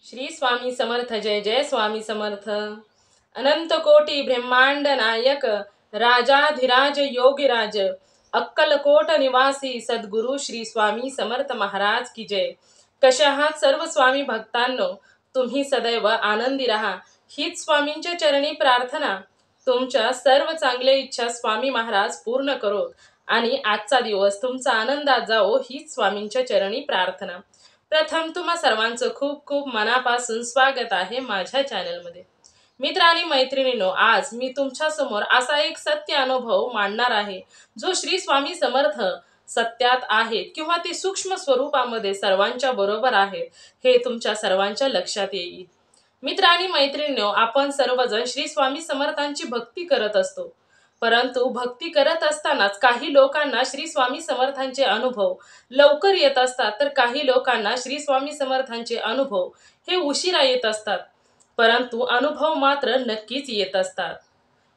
श्री स्वामी समर्थ। जय जय स्वामी समर्थ। अनंत कोटी ब्रह्मांड नायक राजाधिराज योगीराज अक्कलकोट निवासी सद्गुरु श्री स्वामी समर्थ महाराज की जय। कशा आहात सर्व स्वामी भक्तांनो? तुम्ही सदैव आनंदी राहा हीच स्वामींच्या चरणी प्रार्थना। तुमच्या सर्व चांगल्या इच्छा स्वामी महाराज पूर्ण करोत आणि आजचा दिवस तुमचा आनंदात जाओ हीच स्वामींच्या चरणी प्रार्थना। प्रथम तुम्हा सर्वांचं खूप खूप मनापासून स्वागत आहे माझ्या चॅनलमध्ये। मित्र आणि मैत्रिणींनो, आज मी तुमच्या समोर असा एक सत्य अनुभव मांडणार आहे जो श्री स्वामी समर्थ सत्यात आहेत किंवा ते सूक्ष्म स्वरूपामध्ये सर्वांच्या बरोबर आहेत हे तुमच्या सर्वांच्या लक्षात येईल। मित्र आणि मैत्रिणींनो, आपण सर्वजण श्री स्वामी समर्थांची भक्ती करत असतो, परंतु भक्ती करत असतानाच काही लोकांना श्री स्वामी समर्थांचे अनुभव लवकर येत असतात, तर काही लोकांना श्री स्वामी समर्थांचे अनुभव हे उशिरा येत असतात, परंतु अनुभव मात्र नक्कीच येत असतात।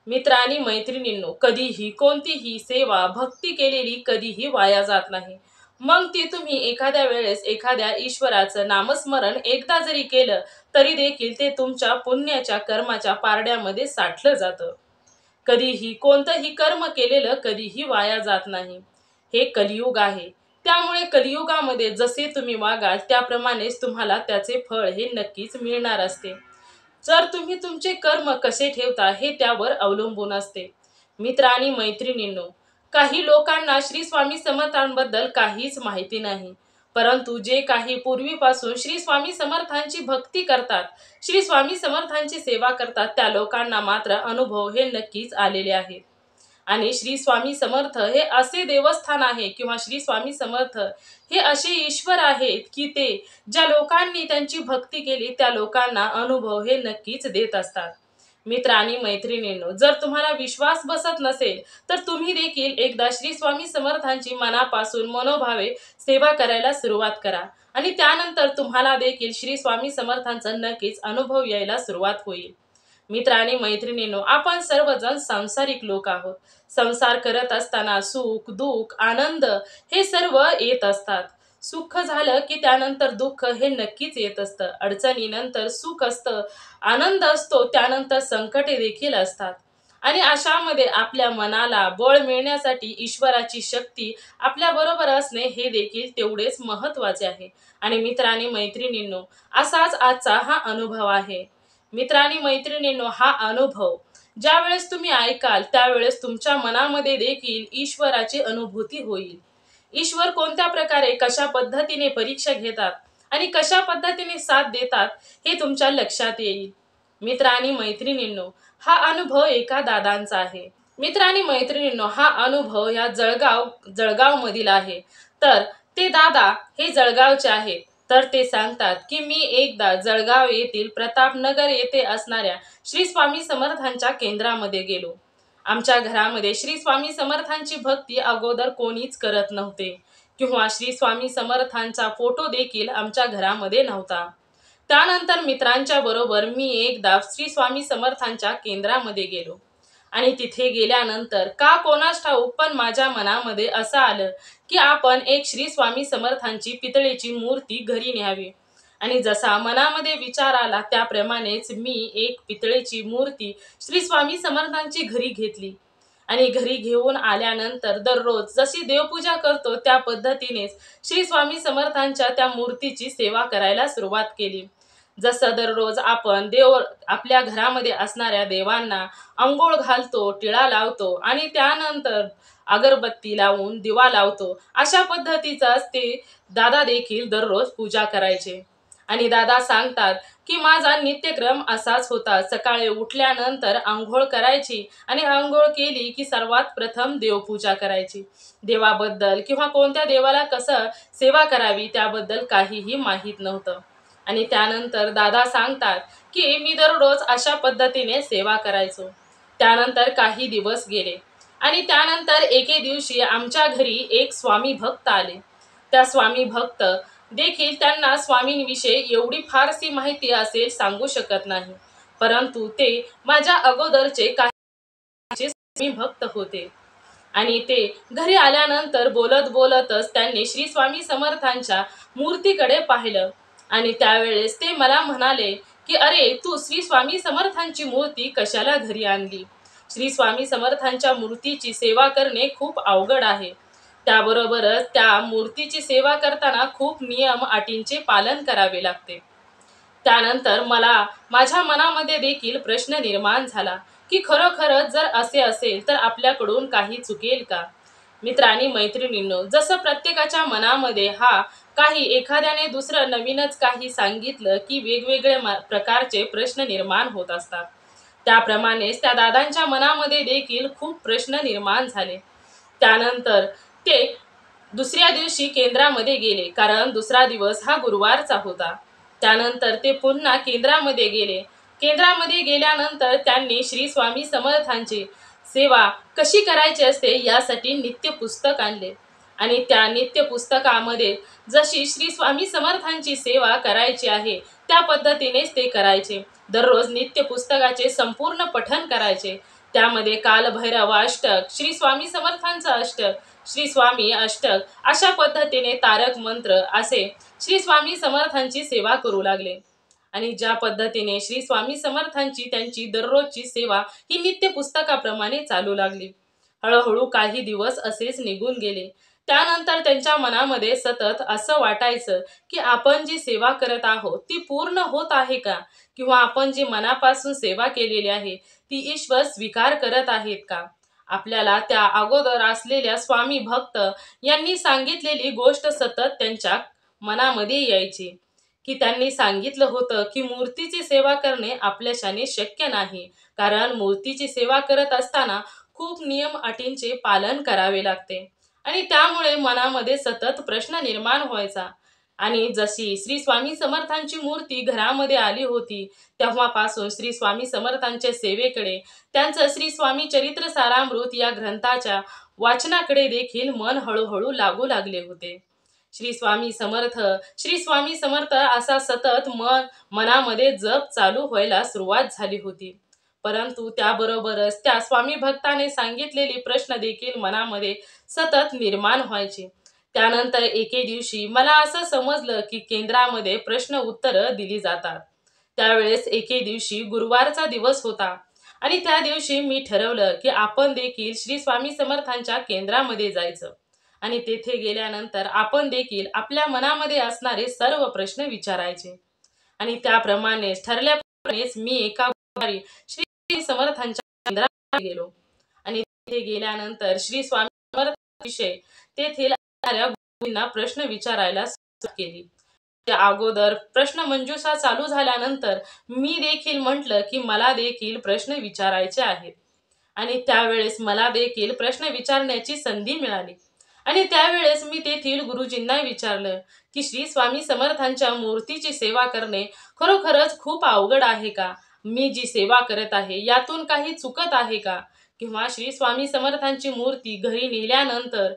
मित्र आणि मैत्रिणींनो, कधीही कोणतीही सेवा भक्ती केलेली कधीही वाया जात नाही। मग ती तुम्ही एखाद्या वेळेस एखाद्या ईश्वराचं नामस्मरण एकदा जरी केलं तरी देखील ते तुमच्या पुण्याच्या कर्माच्या पारड्यामध्ये साठलं जातं। कधीही कोणतंही कर्म केलेलं कधीही वाया जात नाही। हे कलियुग आहे, त्यामुळे कलियुगामध्ये जसे तुम्ही वागाल त्याप्रमाणेच तुम्हाला त्याचे फळ हे नक्कीच मिळणार असते। जर तुम्ही तुमचे कर्म कसे ठेवता हे त्यावर अवलंबून असते। मित्र आणि मैत्रिणींनो, काही लोकांना श्री स्वामी समर्थांबद्दल काहीच माहिती नाही, परंतु जे काही पूर्वीपासून श्री स्वामी समर्थांची भक्ती करतात, श्री स्वामी समर्थांची सेवा करतात, त्या लोकांना मात्र अनुभव हे नक्कीच आलेले आहेत। आणि श्री स्वामी समर्थ हे असे देवस्थान आहे किंवा श्री स्वामी समर्थ हे असे ईश्वर आहेत की ते ज्या लोकांनी त्यांची भक्ती केली त्या लोकांना अनुभव हे नक्कीच देत असतात। मित्र आणि मैत्रिणींनो, जर तुम्हाला विश्वास बसत नसेल तर तुम्ही देखील एकदा श्री स्वामी समर्थांची मनापासून मनोभावे सेवा करायला सुरुवात करा आणि त्यानंतर तुम्हाला देखील श्री स्वामी समर्थांचा नक्कीच अनुभव यायला सुरुवात होईल। मित्र आणि मैत्रिणींनो, आपण सर्वजण सांसारिक लोक आहोत। संसार करत असताना सुख दुःख आनंद हे सर्व येत असतात। सुख झालं की त्यानंतर दुःख हे नक्कीच येत असतं, अडचणीनंतर सुख असतं, आनंद असतो, त्यानंतर संकटे देखील असतात। आणि अशामध्ये आपल्या मनाला बळ मिळण्यासाठी ईश्वराची शक्ती आपल्या बरोबर असणे हे देखील तेवढेच महत्त्वाचे आहे। आणि मित्र आणि मैत्रिणींनो, असाच आजचा हा अनुभव आहे। मित्र आणि मैत्रिणींनो, हा अनुभव ज्यावेळेस तुम्ही ऐकाल त्यावेळेस तुमच्या मनामध्ये देखील ईश्वराची अनुभूती होईल। ईश्वर कोणत्या प्रकारे कशा पद्धतीने परीक्षा घेतात आणि कशा पद्धतीने साथ देतात हे तुमच्या लक्षात येईल। मित्र आणि मैत्रिणींनो, हा अनुभव एका दादांचा आहे। मित्र आणि मैत्रिणींनो, हा अनुभव या जळगाव मधील आहे। तर ते दादा हे जळगावचे आहेत। तर ते सांगतात की मी एकदा जळगाव येथील प्रतापनगर येथे असणाऱ्या श्री स्वामी समर्थांच्या केंद्रामध्ये गेलो। आमच्या घरामध्ये श्री स्वामी समर्थांची भक्ती अगोदर कोणीच करत नव्हते किंवा श्री स्वामी समर्थांचा फोटो देखील आमच्या घरामध्ये नव्हता। त्यानंतर मित्रांच्या बरोबर मी एकदा श्री स्वामी समर्थांच्या केंद्रामध्ये गेलो आणि तिथे गेल्यानंतर का कोणास ठाऊक पण माझ्या मनामध्ये असं आलं की आपण एक श्री स्वामी समर्थांची पितळेची मूर्ती घरी न्यावी। आणि जसा मनामध्ये विचार आला त्याप्रमाणेच मी एक पितळेची मूर्ती श्री स्वामी समर्थांची घरी घेतली आणि घरी घेऊन आल्यानंतर दररोज जशी देवपूजा करतो त्या पद्धतीनेच श्री स्वामी समर्थांच्या त्या मूर्तीची सेवा करायला सुरुवात केली। जसं दररोज आपण आपल्या घरामध्ये असणाऱ्या देवांना अंघोळ घालतो, टिळा लावतो आणि त्यानंतर अगरबत्ती लावून दिवा लावतो, अशा पद्धतीचाच ते दादा देखील दररोज पूजा करायचे। आणि दादा सांगतात की माझा नित्यक्रम असाच होता, सकाळी उठल्यानंतर अंघोळ करायची आणि अंघोळ केली की सर्वात प्रथम देवपूजा करायची। देवाबद्दल किंवा कोणत्या देवाला कसं सेवा करावी त्याबद्दल काहीही माहीत नव्हतं। आणि त्यानंतर दादा सांगतात की मी दररोज अशा पद्धतीने सेवा करायचो। त्यानंतर काही दिवस गेले आणि त्यानंतर एके दिवशी आमच्या घरी एक स्वामी भक्त आले। त्या स्वामी भक्त देखील त्यांना स्वामींविषयी एवढी फारशी माहिती असेल सांगू शकत नाही, परंतु ते माझ्या अगोदरचे काही स्वामी भक्त होते। आणि ते घरी आल्यानंतर बोलत बोलतच त्यांनी श्री स्वामी समर्थांच्या मूर्तीकडे पाहिलं आणि त्यावेळेस ते मला म्हणाले की अरे, तू श्री स्वामी समर्थांची मूर्ती कशाला घरी आणली? श्री स्वामी समर्थांच्या मूर्तीची सेवा करणे खूप अवघड आहे. त्याबरोबरच त्या मूर्तीची सेवा करताना खूप नियम अटींचे पालन करावे लागते. त्यानंतर मला माझ्या मनामध्ये देखील प्रश्न निर्माण झाला की खरोखरच जर असे असेल तर आपल्याकडून काही चुकेल का? मित्रांनी मैत्रिणींनो, जसं प्रत्येकाच्या मनामध्ये काही एखाद्याने दुसरं नवीनच काही सांगितलं की वेगवेगळे प्रकारचे प्रश्न निर्माण होत असतात. त्याप्रमाणेच त्या दादांच्या मनामध्ये देखील खूप प्रश्न निर्माण झाले. त्यानंतर ते दुसऱ्या दिवशी केंद्रामध्ये गेले, कारण दुसरा दिवस हा गुरुवारचा होता. त्यानंतर ते पुन्हा केंद्रामध्ये गेले. केंद्रामध्ये गेल्यानंतर त्यांनी श्री स्वामी समर्थांची सेवा कशी करायची असते यासाठी नित्य पुस्तक आणले आणि त्या नित्य पुस्तकामध्ये जशी श्री स्वामी समर्थांची सेवा करायची आहे त्या पद्धतीनेच ते करायचे. दररोज नित्य पुस्तकाचे संपूर्ण पठण करायचे. त्यामध्ये कालभैरव अष्टक, श्री स्वामी समर्थांचं अष्टक, श्री स्वामी अष्टक अशा पद्धतीने तारक मंत्र असे श्री स्वामी समर्थांची सेवा करू लागले. आणि ज्या पद्धतीने श्री स्वामी समर्थांची त्यांची दररोजची सेवा ही नित्य पुस्तकाप्रमाणे चालू लागली. हळूहळू काही दिवस असेच निघून गेले. त्यानंतर त्यांच्या मनामध्ये सतत असं वाटायचं की आपण जी सेवा करत आहोत ती पूर्ण होत आहे का, किंवा आपण जी मनापासून सेवा केलेली आहे ती ईश्वर स्वीकार करत आहेत का. आपल्याला त्या अगोदर असलेल्या स्वामी भक्त यांनी सांगितलेली गोष्ट सतत त्यांच्या मनामध्ये यायची की त्यांनी सांगितलं होतं की मूर्तीची सेवा करणे आपल्याशाने शक्य नाही, कारण मूर्तीची सेवा करत असताना खूप नियम अटींचे पालन करावे लागते. आणि त्यामुळे मनामध्ये सतत प्रश्न निर्माण व्हायचा. आणि जशी श्री स्वामी समर्थांची मूर्ती घरामध्ये आली होती तेव्हापासून श्री स्वामी समर्थांच्या सेवेकडे, त्यांचं श्री स्वामी चरित्र सारामृत या ग्रंथाच्या वाचनाकडे देखील मन हळूहळू लागू लागले होते. श्री स्वामी समर्थ, श्री स्वामी समर्थ असा सतत मनामध्ये जप चालू व्हायला सुरुवात झाली होती. परंतु त्याबरोबरच त्या स्वामी भक्ताने सांगितलेले प्रश्न देखील मनामध्ये सतत निर्माण व्हायचे. त्यानंतर एके दिवशी मला असं समजलं की केंद्रामध्ये प्रश्न उत्तरं दिली जातात. त्यावेळेस एके दिवशी गुरुवारचा दिवस होता आणि त्या दिवशी मी ठरवलं की आपण देखील श्री स्वामी समर्थांच्या केंद्रामध्ये जायचं आणि तेथे गेल्यानंतर आपण देखील आपल्या मनामध्ये असणारे सर्व प्रश्न विचारायचे. आणि त्याप्रमाणेच ठरल्याप्रमाणेच मी एका गुरुवारी श्री समर्थांच्या केंद्रात गेलो आणि तिथे गेल्यानंतर श्री स्वामी समर्थांविषयी तेथील गुरुजींना प्रश्न विचारायला सुरुवात केली. त्या अगोदर प्रश्न मंजुषा चालू झाल्यानंतर मी देखील म्हटलं की मला देखील प्रश्न विचारायचे आहेत आणि त्यावेळेस मला देखील प्रश्न विचारण्याची संधी मिळाली. आणि त्यावेळेस मी तेथील गुरुजींना विचारलं की श्री स्वामी समर्थांच्या मूर्तीची सेवा करणे खरोखरच खूप अवघड आहे का? मी जी सेवा करत आहे यातून काही चुकत आहे का? किंवा श्री स्वामी समर्थांची मूर्ती घरी नेल्यानंतर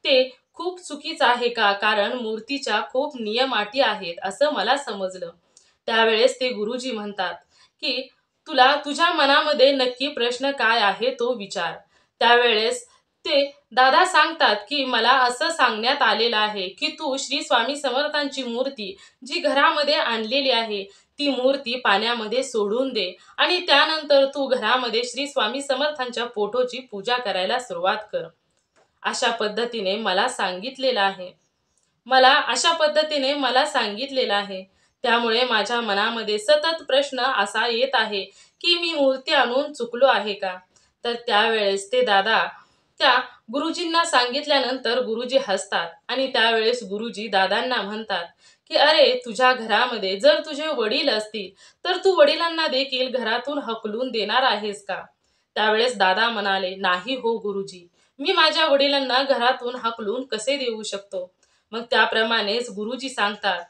ते खूप चुकीचं आहे का, कारण मूर्तीच्या खूप नियम अटी आहेत असं मला समजलं. त्यावेळेस ते गुरुजी म्हणतात की तुला तुझ्या मनामध्ये नक्की प्रश्न काय आहे तो विचार. त्यावेळेस ते दादा सांगतात की मला असं सांगण्यात आलेलं आहे की तू श्री स्वामी समर्थांची मूर्ती जी घरामध्ये आणलेली आहे ती मूर्ती पाण्यामध्ये सोडून दे आणि त्यानंतर तू घरामध्ये श्री स्वामी समर्थांच्या फोटोची पूजा करायला सुरुवात कर. अशा पद्धतीने मला सांगितलेलं आहे. मला सांगितलेलं आहे. त्यामुळे माझ्या मनामध्ये सतत प्रश्न असा येत आहे की मी मूर्ती आणून चुकलो आहे का? तर त्यावेळेस ते दादा त्या गुरुजींना सांगितल्यानंतर गुरुजी हसतात आणि त्यावेळेस गुरुजी दादांना म्हणतात की अरे, तुझ्या घरामध्ये जर तुझे वडील असतील तर तू वडिलांना देखील घरातून हकलून देणार आहेस का? त्यावेळेस दादा म्हणाले, नाही हो गुरुजी, मी माझ्या वडिलांना घरातून हकलून कसे देऊ शकतो? मग त्याप्रमाणेच गुरुजी सांगतात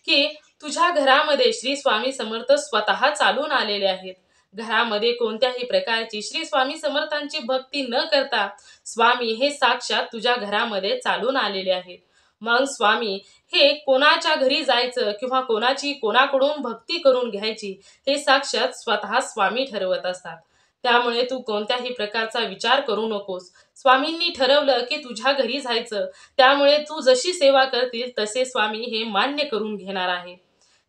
की तुझ्या घरामध्ये श्री स्वामी समर्थ स्वतः चालून आलेले आहेत. घरामध्ये कोणत्याही प्रकारची श्री स्वामी समर्थांची भक्ती न करता स्वामी हे साक्षात तुझ्या घरामध्ये चालून आलेले आहेत. मग स्वामी हे कोणाच्या घरी जायचं किंवा कोणाकडून भक्ती करून घ्यायची हे साक्षात स्वतः स्वामी ठरवत असतात. त्यामुळे तू कोणत्याही प्रकारचा विचार करू नकोस. स्वामींनी ठरवलं की तुझ्या घरी जायचं, त्यामुळे तू जशी सेवा करतील तसे स्वामी हे मान्य करून घेणार आहे.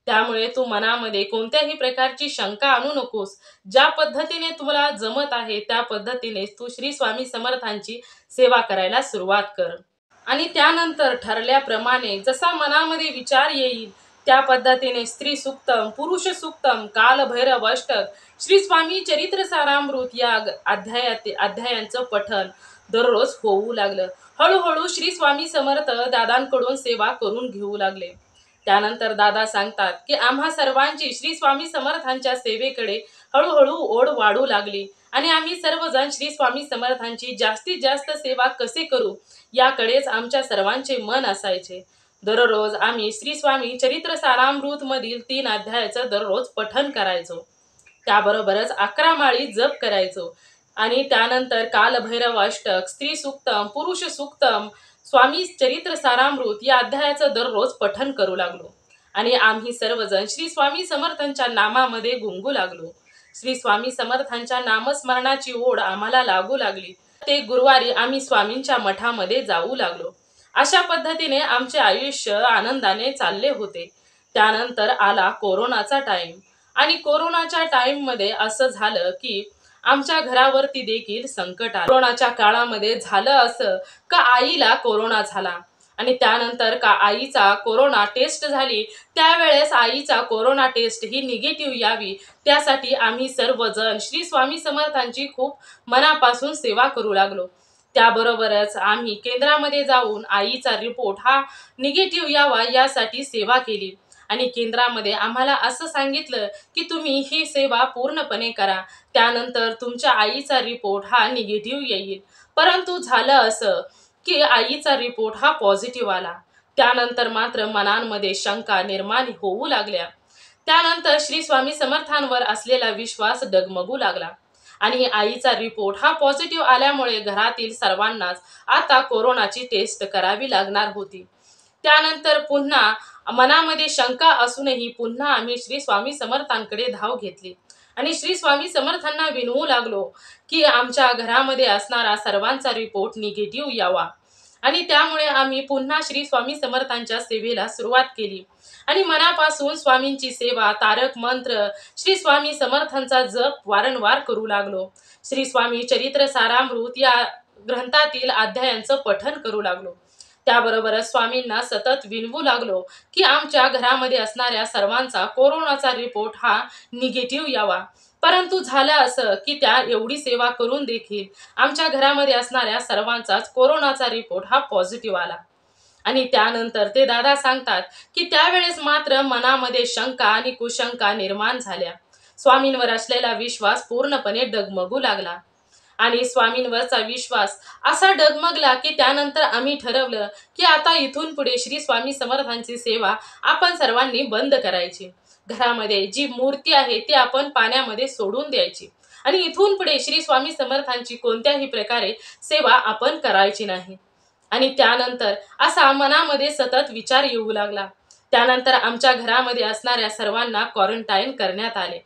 त्यामुळे तू मनामध्ये कोणत्याही प्रकारची शंका आणू नकोस. ज्या पद्धतीने तुला जमत आहे त्या पद्धतीने तू श्री स्वामी समर्थांची सेवा करायला सुरुवात कर. आणि त्यानंतर ठरल्याप्रमाणे जसा मनामध्ये विचार येईल त्या पद्धतीने स्त्री सूक्तम, पुरुष सूक्तम, कालभैरव अष्टक, श्री स्वामी चरित्र सारामृत या अध्यायांचं पठण दररोज होऊ लागलं. हळूहळू श्री स्वामी समर्थ दादांकडून सेवा करून घेऊ लागले. त्यानंतर दादा सांगतात की आम्हा सर्वांची श्री स्वामी समर्थांच्या सेवेकडे हळूहळू ओढ वाढू लागली आणि आम्ही सर्वजण श्री स्वामी समर्थांची जास्तीत जास्त सेवा कसे करू याकडेच आमच्या सर्वांचे मन असायचे. दररोज आम्ही श्री स्वामी चरित्र सारामृत मधील 3 अध्यायाचं दररोज पठण करायचो. त्याबरोबरच 11 माळी जप करायचो आणि त्यानंतर कालभैरव अष्टक, स्त्री सूक्तम, पुरुष सूक्तम, स्वामी चरित्र सारामृत या अध्यायाचं दररोज पठण करू लागलो आणि आम्ही सर्वजण श्री स्वामी समर्थांच्या नामामध्ये गुंगू लागलो. श्री स्वामी समर्थांच्या नामस्मरणाची ओढ आम्हाला लागू लागली. ते गुरुवारी आम्ही स्वामींच्या मठामध्ये जाऊ लागलो. अशा पद्धतीने आमचे आयुष्य आनंदाने चालले होते. त्यानंतर आला कोरोनाचा टाइम आणि कोरोनाच्या टाइम मध्ये असं झालं की आमच्या घरावरती देखील संकट आलं. कोरोनाच्या काळामध्ये झालं असं का आईला कोरोना झाला आणि त्यानंतर का आईचा कोरोना टेस्ट झाली. त्यावेळेस आईचा कोरोना टेस्ट ही निगेटिव्ह यावी त्यासाठी आम्ही सर्वजण श्री स्वामी समर्थांची खूप मनापासून सेवा करू लागलो. त्याबरोबरच आम्ही केंद्रामध्ये जाऊन आईचा रिपोर्ट हा निगेटिव्ह यावा यासाठी सेवा केली आणि केंद्रामध्ये आम्हाला असं सांगितलं की तुम्ही ही सेवा पूर्णपणे करा, त्यानंतर तुमच्या आईचा रिपोर्ट हा निगेटिव्ह येईल. परंतु झालं असं की आईचा रिपोर्ट हा पॉझिटिव्ह आला. त्यानंतर मात्र मनांमध्ये शंका निर्माण होऊ लागल्या. त्यानंतर श्री स्वामी समर्थांवर असलेला विश्वास डगमगू लागला आणि आईचा रिपोर्ट हा पॉझिटिव्ह आल्यामुळे घरातील सर्वांनाच आता कोरोनाची टेस्ट करावी लागणार होती. त्यानंतर पुन्हा मनामध्ये शंका असूनही पुन्हा आम्ही श्री स्वामी समर्थांकडे धाव घेतली आणि श्री स्वामी समर्थांना विनवू लागलो की आमच्या घरामध्ये असणारा सर्वांचा रिपोर्ट निगेटिव्ह यावा आणि त्यामुळे आम्ही पुन्हा श्री स्वामी समर्थांच्या सेवेला सुरुवात केली आणि मनापासून स्वामींची सेवा, तारक मंत्र, श्री स्वामी समर्थांचा जप वारंवार करू लागलो. श्री स्वामी चरित्र सारामृत या ग्रंथातील अध्यायांचं पठण करू लागलो. त्याबरोबरच स्वामींना सतत विनवू लागलो की आमच्या घरामध्ये असणाऱ्या सर्वांचा कोरोनाचा रिपोर्ट हा निगेटिव्ह यावा. परंतु झालं असं की त्या एवढी सेवा करून देखील आमच्या घरामध्ये असणाऱ्या सर्वांचाच कोरोनाचा रिपोर्ट हा पॉझिटिव्ह आला आणि त्यानंतर ते दादा सांगतात की त्यावेळेस मात्र मनामध्ये शंका आणि कुशंका निर्माण झाल्या. स्वामींवर असलेला विश्वास पूर्णपणे डगमगू लागला आणि स्वामींवरचा विश्वास असा डगमगला की त्यानंतर आम्ही ठरवलं की आता इथून पुढे श्री स्वामी समर्थांची सेवा आपण सर्वांनी बंद करायची. घरामध्ये जी मूर्ती आहे ती आपण पाण्यामध्ये सोडून द्यायची आणि इथून पुढे श्री स्वामी समर्थांची कोणत्याही प्रकारे सेवा आपण करायची नाही. आणि त्यानंतर असा मनामध्ये सतत विचार येऊ लागला. त्यानंतर आमच्या घरामध्ये असणाऱ्या सर्वांना क्वारंटाईन करण्यात आले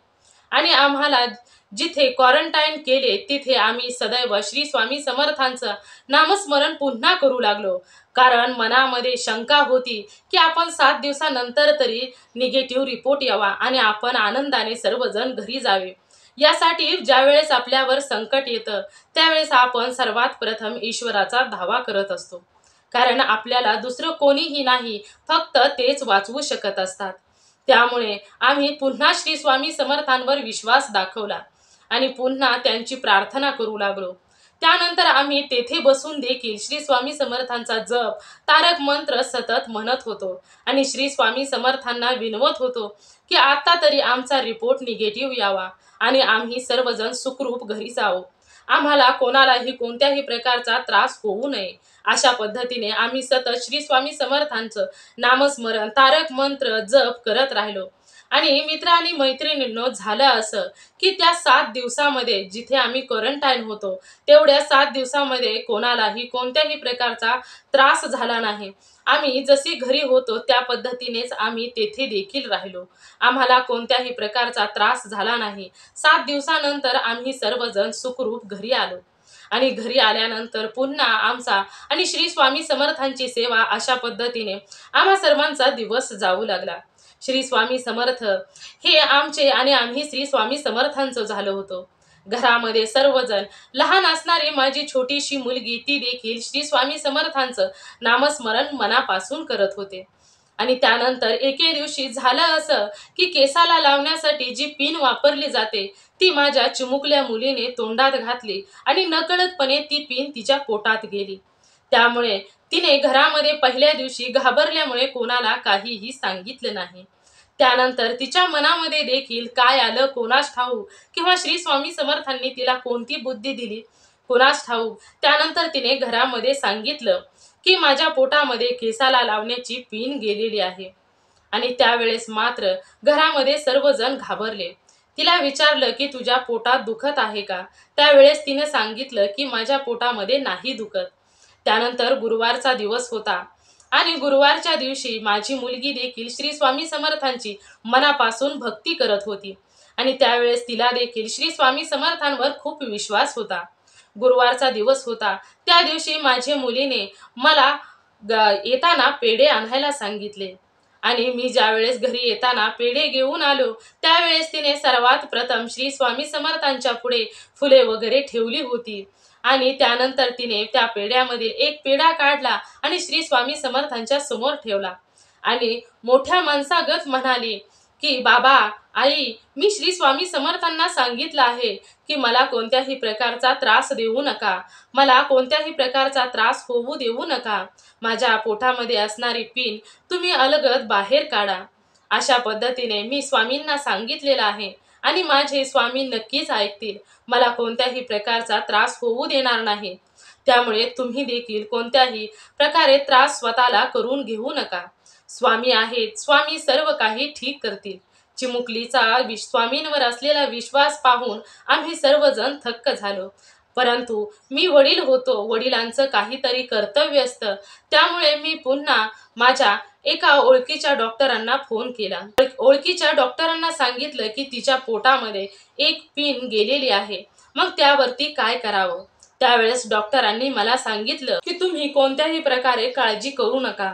आणि आम्हाला जिथे क्वारंटाईन केले तिथे आम्ही सदैव श्री स्वामी समर्थांचं नामस्मरण पुन्हा करू लागलो. कारण मनामध्ये शंका होती की आपण 7 दिवसानंतर तरी निगेटिव्ह रिपोर्ट यावा आणि आपण आनंदाने सर्वजण घरी जावे. यासाठी ज्यावेळेस आपल्यावर संकट येतं त्यावेळेस आपण सर्वात प्रथम ईश्वराचा धावा करत असतो. कारण आपल्याला दुसरं कोणीही नाही, फक्त तेच वाचवू शकत असतात. त्यामुळे आम्ही पुन्हा श्री स्वामी समर्थांवर विश्वास दाखवला आणि पुन्हा त्यांची प्रार्थना करू लागलो. त्यानंतर आम्ही तेथे बसून देखील श्री स्वामी समर्थांचा जप, तारक मंत्र सतत म्हणत होतो आणि श्री स्वामी समर्थांना विनवत होतो की आता तरी आमचा रिपोर्ट निगेटिव्ह यावा आणि आम्ही सर्वजण सुखरूप घरी जावो. आम्हाला कोणालाही कोणत्याही प्रकारचा त्रास होऊ नये. अशा पद्धतीने आम्ही सतत श्री स्वामी समर्थांचं नामस्मरण, तारक मंत्र जप करत राहिलो. आणि मित्र आणि मैत्रिणींनो, झालं असं की त्या 7 दिवसामध्ये जिथे आम्ही क्वारंटाईन होतो तेवढ्या 7 दिवसामध्ये कोणालाही कोणत्याही प्रकारचा त्रास झाला नाही. आम्ही जशी घरी होतो त्या पद्धतीनेच आम्ही तेथे देखील राहिलो. आम्हाला कोणत्याही प्रकारचा त्रास झाला नाही. 7 दिवसानंतर आम्ही सर्वजण सुखरूप घरी आलो आणि घरी आल्यानंतर पुन्हा आमचा आणि श्री स्वामी समर्थांची सेवा अशा पद्धतीने आम्हा सर्वांचा दिवस जाऊ लागला. श्री स्वामी समर्थ हे आमचे आणि आम्ही श्री स्वामी समर्थांचं झालो होतो. घरामध्ये सर्वजण, लहान असणारी माझी छोटीशी मुलगी ती देखील श्री स्वामी समर्थांचं नामस्मरण मनापासून करत होते. आणि त्यानंतर एके दिवशी झालं असं की केसाला लावण्यासाठी जी पिन वापरली जाते ती माझ्या चिमुकल्या मुलीने तोंडात घातली आणि नकळतपणे ती पिन तिच्या पोटात गेली. त्यामुळे तिने घरामध्ये पहिल्या दिवशी घाबरल्यामुळे कोणाला काहीही सांगितलं नाही. त्यानंतर तिच्या मनामध्ये देखील काय आलं कोणास ठाऊक, किंवा श्री स्वामी समर्थांनी तिला कोणती बुद्धी दिली कोणास ठाऊक. त्यानंतर तिने घरामध्ये सांगितलं की माझ्या पोटामध्ये केसाला लावण्याची पिन गेलेली आहे. आणि त्यावेळेस मात्र घरामध्ये सर्वजण घाबरले. तिला विचारलं की तुझ्या पोटात दुखत आहे का? त्यावेळेस तिने सांगितलं की माझ्या पोटामध्ये नाही दुखत. त्यानंतर गुरुवारचा दिवस होता आणि गुरुवारच्या दिवशी माझी मुलगी देखील श्री स्वामी समर्थांची मनापासून भक्ती करत होती आणि त्यावेळेस तिला देखील श्री स्वामी समर्थांवर खूप विश्वास होता. गुरुवारचा दिवस होता. त्या दिवशी माझ्या मुलीने मला येताना पेढे आणायला सांगितले आणि मी ज्यावेळेस घरी येताना पेढे घेऊन आलो त्यावेळेस तिने सर्वात प्रथम श्री स्वामी समर्थांच्या पुढे फुले वगैरे ठेवली होती आणि त्यानंतर तिने त्या पेढ्यामध्ये एक पेढा काढला आणि श्री स्वामी समर्थांच्या समोर ठेवला आणि मोठ्या माणसागत म्हणाली की बाबा, आई, मी श्री स्वामी समर्थांना सांगितलं आहे की मला कोणत्याही प्रकारचा त्रास देऊ नका, मला कोणत्याही प्रकारचा त्रास होऊ देऊ नका. माझ्या पोटामध्ये असणारी पिन तुम्ही अलगद बाहेर काढा. अशा पद्धतीने मी स्वामींना सांगितलेलं आहे आणि माझे स्वामी नक्कीच ऐकतील. मला कोणत्याही प्रकारचा त्रास होऊ देणार नाही. त्यामुळे तुम्ही देखील कोणत्याही प्रकारे त्रास स्वतःला करून घेऊ नका. स्वामी आहेत, स्वामी सर्व काही ठीक करतील. चिमुकलीचा स्वामींवर असलेला विश्वास पाहून आम्ही सर्वजण थक्क झालो. परंतु मी वडील होतो, वडिलांचं काहीतरी कर्तव्य असतं. त्यामुळे मी पुन्हा माझ्या एका ओळखीच्या डॉक्टरांना फोन केला. ओळखीच्या डॉक्टरांना सांगितलं की तिच्या पोटामध्ये एक पिन गेलेली आहे, मग त्यावरती काय करावं. त्यावेळेस डॉक्टरांनी मला सांगितलं की तुम्ही कोणत्याही प्रकारे काळजी करू नका.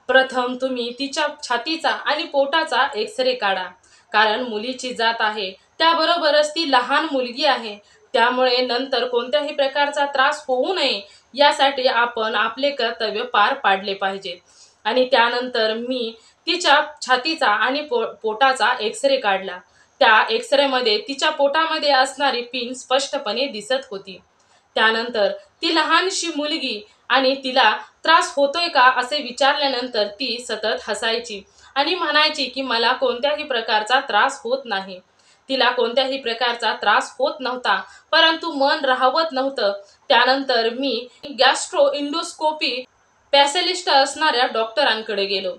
प्रथम तुम्ही तिच्या छातीचा आणि पोटाचा एक्सरे काढा, कारण मुलीची जात आहे, त्याबरोबरच ती लहान मुलगी आहे. त्यामुळे नंतर कोणत्याही प्रकारचा त्रास होऊ नये यासाठी आपण आपले कर्तव्य पार पाडले पाहिजे. आणि त्यानंतर मी तिच्या छातीचा आणि पोटाचा एक्सरे काढला. त्या एक्सरेमध्ये तिच्या पोटामध्ये असणारी पिन स्पष्टपणे दिसत होती. त्यानंतर ती लहानशी मुलगी आणि तिला त्रास होतोय का असे विचारल्यानंतर ती सतत हसायची आणि म्हणायची की मला कोणत्याही प्रकारचा त्रास होत नाही. तिला कोणत्याही प्रकारचा त्रास होत नव्हता, परंतु मन राहवत नव्हतं. त्यानंतर मी गॅस्ट्रो इंडोस्कोपी स्पेशलिस्ट असणाऱ्या डॉक्टरांकडे गेलो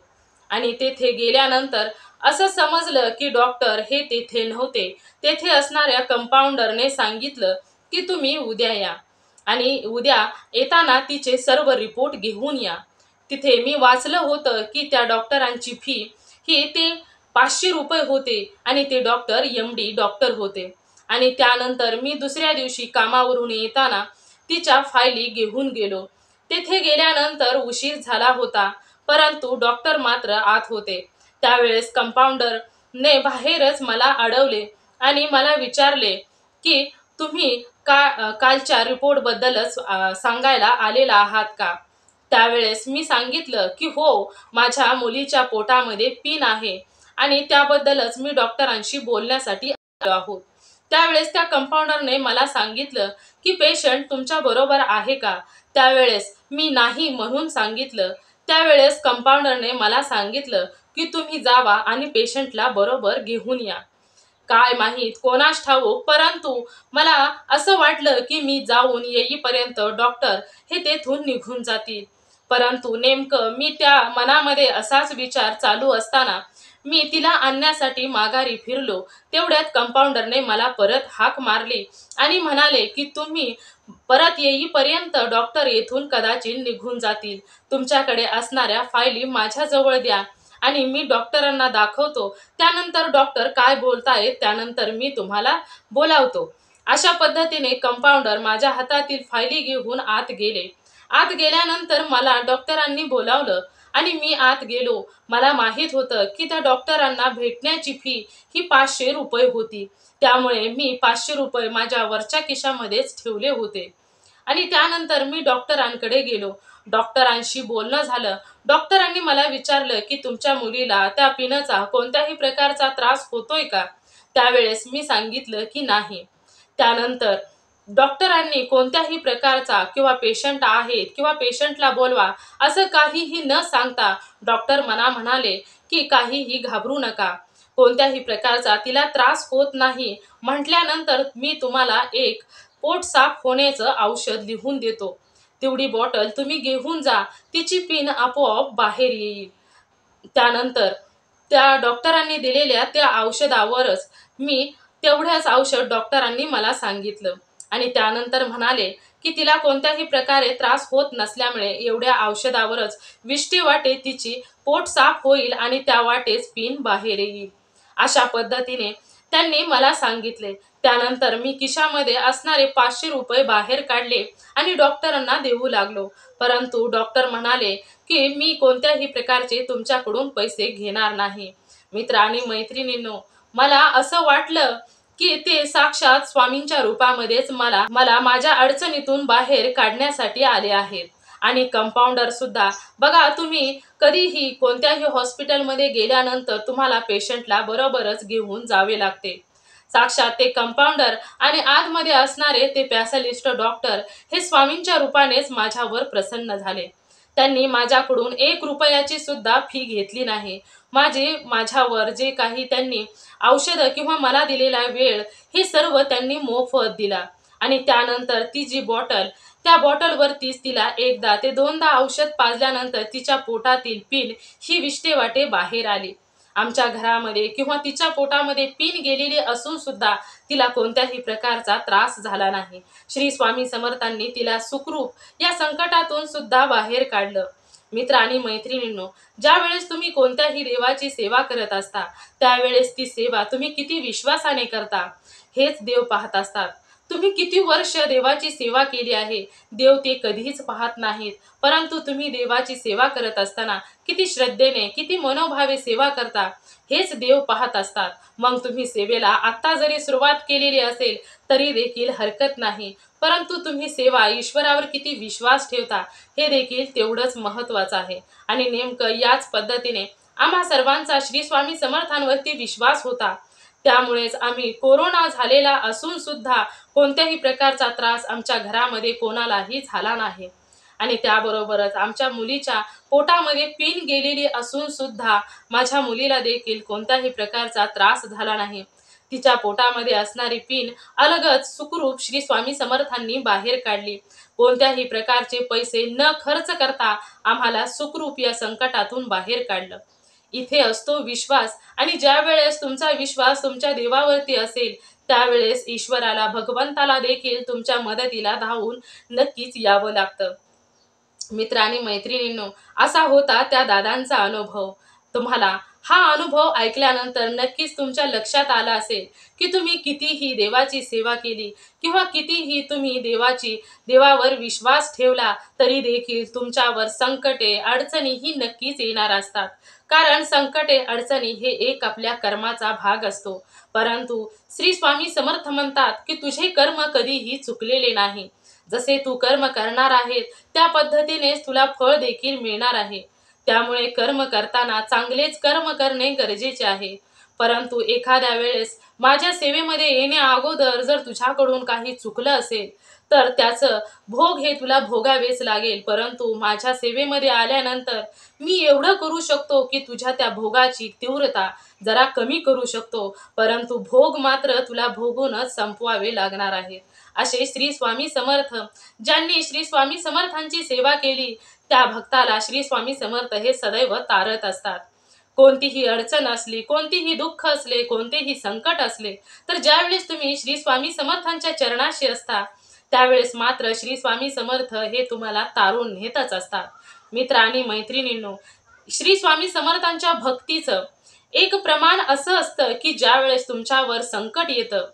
आणि तेथे गेल्यानंतर असं समजलं की डॉक्टर हे तेथे नव्हते. तेथे असणाऱ्या कंपाऊंडरने सांगितलं की तुम्ही उद्या या आणि उद्या येताना तिचे सर्व रिपोर्ट घेऊन या. तिथे मी वाचलं होतं की त्या डॉक्टरांची फी ही ते 500 रुपये होते आणि ते डॉक्टर MD डॉक्टर होते. आणि त्यानंतर मी दुसऱ्या दिवशी कामावरून येताना तिच्या फायली घेऊन गेलो. तेथे गेल्यानंतर उशीर झाला होता, परंतु डॉक्टर मात्र आत होते. त्यावेळेस कंपाऊंडरने बाहेरच मला अडवले आणि मला विचारले की तुम्ही कालच्या रिपोर्टबद्दलच सांगायला आलेला आहात का. त्यावेळेस मी सांगितलं की हो, माझ्या मुलीच्या पोटामध्ये पिन आहे आणि त्याबद्दलच मी डॉक्टरांशी बोलण्यासाठी आलो आहोत. त्यावेळेस त्या कंपाऊंडरने मला सांगितलं की पेशंट तुमच्या बरोबर आहे का. त्यावेळेस मी नाही म्हणून सांगितलं. त्यावेळेस कंपाऊंडरने मला सांगितलं की तुम्ही जावा आणि पेशंटला बरोबर घेऊन या. काय माहीत कोणास ठाऊक, परंतु मला असं वाटलं की मी जाऊन येईपर्यंत डॉक्टर हे तेथून निघून जातील. परंतु नेमकं मी त्या मनामध्ये असाच विचार चालू असताना मी तिला आणण्यासाठी माघारी फिरलो. तेवढ्यात कंपाऊंडरने मला परत हाक मारली आणि म्हणाले की तुम्ही परत येईपर्यंत डॉक्टर येथून कदाचित निघून जातील. तुमच्याकडे असणाऱ्या फायली माझ्याजवळ द्या आणि मी डॉक्टरांना दाखवतो. त्यानंतर डॉक्टर काय बोलतायत त्यानंतर मी तुम्हाला बोलावतो. अशा पद्धतीने कंपाऊंडर माझ्या हातातील फायली घेऊन आत गेले. आत गेल्यानंतर मला डॉक्टरांनी बोलावलं आणि मी आत गेलो. मला माहीत होतं की त्या डॉक्टरांना भेटण्याची फी ही 500 रुपये होती. त्यामुळे मी 500 रुपये माझ्या वरच्या खिशामध्येच ठेवले होते. आणि त्यानंतर मी डॉक्टरांकडे गेलो. डॉक्टरांशी बोलणं झालं. डॉक्टरांनी मला विचारलं की तुमच्या मुलीला त्या पिनचा कोणत्याही प्रकारचा त्रास होतोय का? त्यावेळेस मी सांगितलं की नाही. त्यानंतर डॉक्टरांनी कोणत्याही प्रकारचा किंवा पेशंट आहेत किंवा पेशंटला बोलवा असं काहीही न सांगता डॉक्टर मला म्हणाले की काहीही घाबरू नका, कोणत्याही प्रकारचा तिला त्रास होत नाही म्हटल्यानंतर मी तुम्हाला एक पोट साफ होण्याचं औषध लिहून देतो. तेवढी बॉटल तुम्ही घेऊन जा, तिची पिन आपोआप बाहेर येईल. त्यानंतर त्या डॉक्टरांनी दिलेल्या त्या औषधावरच मी तेवढ्याच औषध डॉक्टरांनी मला सांगितलं आणि त्यानंतर म्हणाले की तिला कोणत्याही प्रकारे त्रास होत नसल्यामुळे एवढ्या औषधावरच 20 वाटे तिची पोट साफ होईल आणि त्या वाटेच पिन बाहेर येईल. अशा पद्धतीने त्यांनी मला सांगितले. त्यानंतर मी खिशामध्ये असणारे 500 रुपये बाहेर काढले आणि डॉक्टरांना देऊ लागलो. परंतु डॉक्टर म्हणाले की मी कोणत्याही प्रकारचे तुमच्याकडून पैसे घेणार नाही. मित्र आणि मैत्रिणींनो, मला असं वाटलं की ते साक्षात स्वामींच्या रूपामध्येच मला माझ्या अडचणीतून बाहेर काढण्यासाठी आले आहेत. आणि कंपाऊंडर सुद्धा बघा, तुम्ही कधीही कोणत्याही हॉस्पिटलमध्ये गेल्यानंतर तुम्हाला पेशंटला बरोबरच घेऊन जावे लागते. साक्षात ते कंपाऊंडर आणि आतमध्ये असणारे ते स्पेशालिस्ट डॉक्टर हे स्वामींच्या रूपानेच माझ्यावर प्रसन्न झाले. त्यांनी माझ्याकडून 1 रुपयाची सुद्धा फी घेतली नाही. माझ्यावर जे काही त्यांनी औषधं किंवा मला दिलेला वेळ हे सर्व त्यांनी मोफत दिला. आणि त्यानंतर ती जी बॉटल, त्या बॉटलवरतीच तिला एकदा ते दोनदा औषध पाजल्यानंतर तिच्या पोटातील पिन ही 20 वाटे बाहेर आली. आमच्या घरामध्ये किंवा तिच्या पोटामध्ये पिन गेलेली असून सुद्धा तिला कोणत्याही प्रकारचा त्रास झाला नाही. श्री स्वामी समर्थांनी तिला सुखरूप या संकटातून सुद्धा बाहेर काढलं. मित्र आणि मैत्रिणींनो, ज्या वेळेस तुम्ही कोणत्याही देवाची सेवा करत असता त्यावेळेस ती सेवा तुम्ही किती विश्वासाने करता हेच देव पाहत असतात. तुम्ही किती वर्ष देवाची सेवा केली आहे, देव ते कधीच पाहत नाहीत. परंतु तुम्ही देवाची सेवा करत असताना किती श्रद्धेने, किती मनोभावे सेवा करता हेच देव पाहत असतात. मग तुम्ही सेवेला आत्ता जरी सुरुवात केलेली असेल तरी देखील हरकत नाही, परंतु तुम्ही सेवा ईश्वरावर किती विश्वास ठेवता हे देखील तेवढंच महत्त्वाचं आहे. आणि नेमकं याच पद्धतीने आम्हा सर्वांचा श्री स्वामी समर्थांवरती विश्वास होता. त्यामुळेच आम्ही कोरोना झालेला असून सुद्धा कोणत्याही प्रकारचा त्रास आमच्या घरामध्ये कोणालाही झाला नाही. आणि त्याबरोबरच आमच्या मुलीच्या पोटामध्ये पिन गेलेली असून सुद्धा माझ्या मुलीला देखील कोणत्याही प्रकारचा त्रास झाला नाही. तिच्या पोटामध्ये असणारी पिन अलगच सुखरूप श्री स्वामी समर्थांनी बाहेर काढली. कोणत्याही प्रकारचे पैसे न खर्च करता आम्हाला सुखरूप या संकटातून बाहेर काढलं. इथे असतो विश्वास. आणि ज्या वेळेस तुमचा विश्वास तुमच्या देवावरती असेल त्यावेळेस ईश्वराला, भगवंताला देखील तुमच्या मदतीला धावून नक्कीच यावं लागतं. मित्र आणि मैत्रिणींनो, असा होता त्या दादांचा अनुभव. तुम्हाला हा अनुभव ऐकल्यानंतर नक्कीच तुमच्या लक्षात आलं असेल की तुम्ही कितीही देवाची सेवा केली किंवा कितीही तुम्ही देवावर विश्वास ठेवला तरी देखील तुमच्यावर संकटे, अडचणी ही नक्कीच येणार असतात. कारण संकटे, अडचणी हे एक आपल्या कर्माचा भाग असतो. परंतु श्री स्वामी समर्थ म्हणतात की तुझे कर्म कधीही चुकलेले नाही. जसे तू कर्म करणार आहे त्या पद्धतीनेच तुला फळ देखील मिळणार आहे. त्यामुळे कर्म करताना चांगलेच कर्म करणे गरजेचे आहे. परंतु एखाद्या वेळेस माझ्या सेवेमध्ये येण्या अगोदर जर तुझ्याकडून काही चुकलं असेल तर त्याचं भोग हे तुला भोगावेच लागेल. परंतु माझ्या सेवेमध्ये आल्यानंतर मी एवढं करू शकतो की तुझ्या त्या भोगाची तीव्रता जरा कमी करू शकतो, परंतु भोग मात्र तुला भोगूनच संपवावे लागणार आहेत. असे श्री स्वामी समर्थ, ज्यांनी श्री स्वामी समर्थांची सेवा केली त्या भक्ताला श्री स्वामी समर्थ हे सदैव तारत असतात. कोणतीही अडचण असली, कोणतीही दुःख असले, कोणतेही संकट असले तर ज्यावेळेस तुम्ही श्री स्वामी समर्थांच्या चरणाशी असता त्यावेळेस मात्र श्री स्वामी समर्थ हे तुम्हाला तारून नेतच असतात. मित्र आणि मैत्रिणींनो, श्री स्वामी समर्थांच्या भक्तीचं एक प्रमाण असं असतं की ज्या वेळेस तुमच्यावर संकट येतं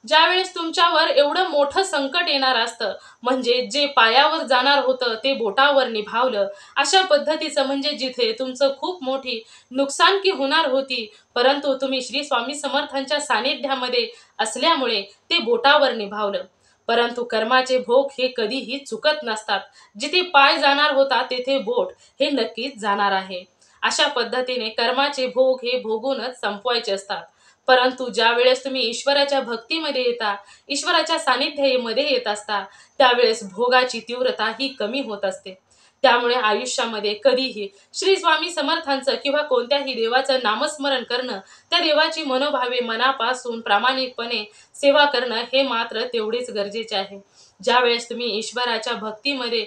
ज्यावेळेस तुमच्यावर एवढं मोठं संकट येणार असतं, म्हणजे जे पायावर जाणार होतं ते बोटावर निभावलं, अशा पद्धतीचं, म्हणजे जिथे तुमचं खूप मोठी नुकसानकी होणार होती, परंतु तुम्ही श्री स्वामी समर्थांच्या सानिध्यामध्ये असल्यामुळे ते बोटावर निभावलं. परंतु कर्माचे भोग हे कधीही चुकत नसतात. जिथे पाय जाणार होता तेथे बोट हे नक्कीच जाणार आहे. अशा पद्धतीने कर्माचे भोग हे भोगूनच संपवायचे असतात. परंतु ज्या वेळेस तुम्ही ईश्वराच्या भक्तीमध्ये येता, ईश्वराच्या सानिध्यामध्ये येत असता, त्यावेळेस भोगाची तीव्रता ही कमी होत असते. त्यामुळे आयुष्यामध्ये कधीही श्री स्वामी समर्थांचं किंवा कोणत्याही देवाचं नामस्मरण करणं, त्या देवाची मनोभावे मनापासून प्रामाणिकपणे सेवा करणं हे मात्र तेवढेच गरजेचे आहे. ज्यावेळेस तुम्ही ईश्वराच्या भक्तीमध्ये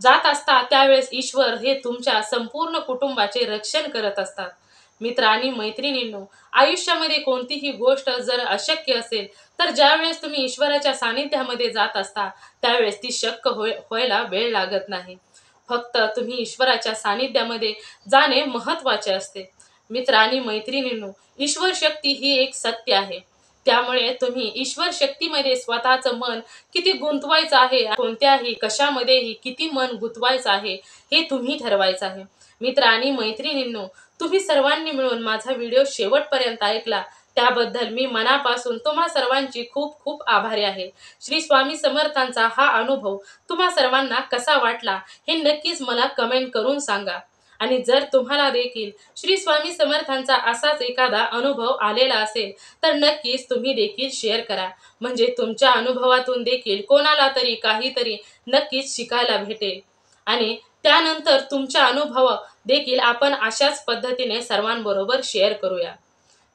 जात असता, त्यावेळेस ईश्वर हे तुमच्या संपूर्ण कुटुंबाचे रक्षण करत असतात. मित्र आणि मैत्रिणींनो, आयुष्यामध्ये कोणतीही गोष्ट जर अशक्य असेल, तर ज्यावेळेस तुम्ही ईश्वराच्या सानिध्यामध्ये जात असता, त्यावेळेस ती शक्य व्हायला वेळ लागत नाही. फक्त तुम्ही ईश्वराच्या सानिध्यामध्ये जाणे महत्त्वाचे असते. मित्र आणि मैत्रिणींनो, ईश्वर शक्ती ही एक सत्य आहे. त्यामुळे तुम्ही ईश्वर शक्तीमध्ये स्वतःचं मन किती गुंतवायचं आहे, कोणत्याही कशामध्येही किती मन गुंतवायचं आहे, हे तुम्ही ठरवायचं आहे. मित्र आणि मैत्रिणींनो, तुम्ही सर्वांनी मिळून माझा व्हिडिओ शेवटपर्यंत ऐकला, त्याबद्दल मी मनापासून तुम्हा सर्वांची खूप खूप आभारी आहे. श्री स्वामी समर्थांचा हा अनुभव तुम्हा सर्वांना कसा वाटला हे नक्कीच मला कमेंट करून सांगा. आणि जर तुम्हाला देखील श्री स्वामी समर्थांचा असाच एखादा अनुभव आलेला असेल, तर नक्कीच तुम्ही देखील शेअर करा. म्हणजे तुमच्या अनुभवातून देखील कोणाला तरी काहीतरी नक्कीच शिकायला भेटेल. आणि त्यानंतर तुमच्या अनुभव देखील आपण अशाच पद्धतीने सर्वांबरोबर शेअर करूया.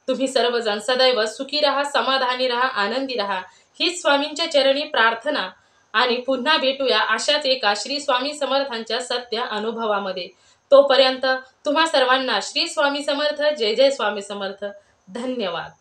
तुम्ही सर्वजण सदैव सुखी राहा, समाधानी राहा, आनंदी राहा, हीच स्वामींच्या चरणी प्रार्थना. आणि पुन्हा भेटूया अशाच एका श्री स्वामी समर्थांच्या सत्य अनुभवामध्ये. तोपर्यंत तुम्हा सर्वांना श्री स्वामी समर्थ. जय जय स्वामी समर्थ. धन्यवाद.